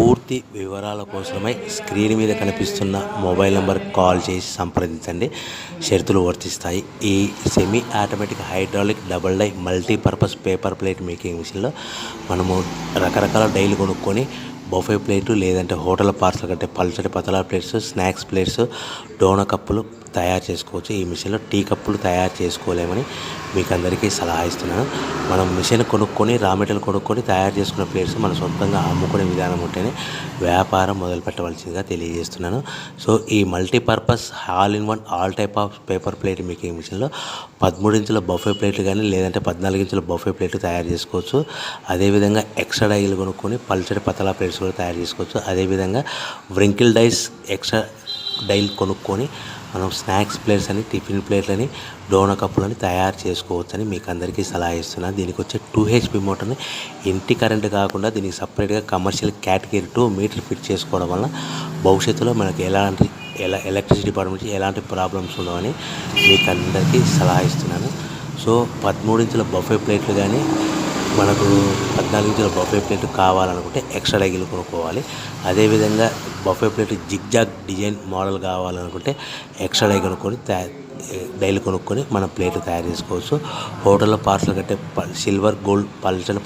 పూర్తి వివరాల కోసమై స్క్రీన్ మీద కనిపిస్తున్న మొబైల్ నెంబర్కి కాల్ చేసి సంప్రదించండి. షరతులు వర్తిస్తాయి. ఈ semi automatic hydraulic double die multipurpose paper plate making మిషన్లో మనము రకరకాల డైలు కొనుక్కొని బఫే ప్లేటు లేదంటే హోటల్ పార్సల్ కంటే పల్చటి పతలా ప్లేట్స్, స్నాక్స్ ప్లేట్స్, డోనా కప్పులు తయారు చేసుకోవచ్చు. ఈ మిషన్లో టీ కప్పులు తయారు చేసుకోలేమని మీకు అందరికీ సలహా ఇస్తున్నాను. మనం మిషన్ కొనుక్కొని రా మెటీరియల్ కొనుక్కొని తయారు చేసుకున్న ప్లేట్స్ మనం సొంతంగా అమ్ముకునే విధానం ఉంటేనే వ్యాపారం మొదలు పెట్టవలసిందిగా తెలియజేస్తున్నాను. సో ఈ multipurpose all in one all type of paper plate making మిషన్లో 13 ఇంచుల బఫే ప్లేట్లు కానీ లేదంటే 14 ఇంచుల బఫే ప్లేట్లు తయారు చేసుకోవచ్చు. అదేవిధంగా ఎక్స్ట్రా డైలు కొనుక్కొని పల్చటి పతలా ప్లేట్స్ కూడా తయారు చేసుకోవచ్చు. అదేవిధంగా వ్రింకిల్ డైస్ ఎక్స్ట్రా డైల్ కొనుక్కొని మనం స్నాక్స్ ప్లేట్స్ అని, టిఫిన్ ప్లేట్లని, డోనా కప్పులని తయారు చేసుకోవచ్చని మీకు అందరికీ సలహా ఇస్తున్నాను. దీనికి వచ్చే 2 HP మోటార్ని ఇంటి కరెంట్ కాకుండా దీనికి సపరేట్గా కమర్షియల్ కేటగిరీ 2 మీటర్ ఫిట్ చేసుకోవడం వల్ల భవిష్యత్తులో మనకి ఎలక్ట్రిసిటీ డిపార్ట్మెంట్ ఎలాంటి ప్రాబ్లమ్స్ ఉండవని మీకు అందరికీ సలహా ఇస్తున్నాను. సో 13 ఇంచుల బఫే ప్లేట్లు కానీ మనకు 14 ఇంచుల బఫే ప్లేట్ కావాలనుకుంటే ఎక్స్ట్రా డైలు కొనుక్కోవాలి. అదేవిధంగా buffet plate zigzag design model కావాలనుకుంటే ఎక్స్ట్రా డైలు కొనుక్కొని మనం ప్లేట్లు తయారు చేసుకోవచ్చు. హోటల్లో పార్సల్ కట్టే సిల్వర్, గోల్డ్ పల్చల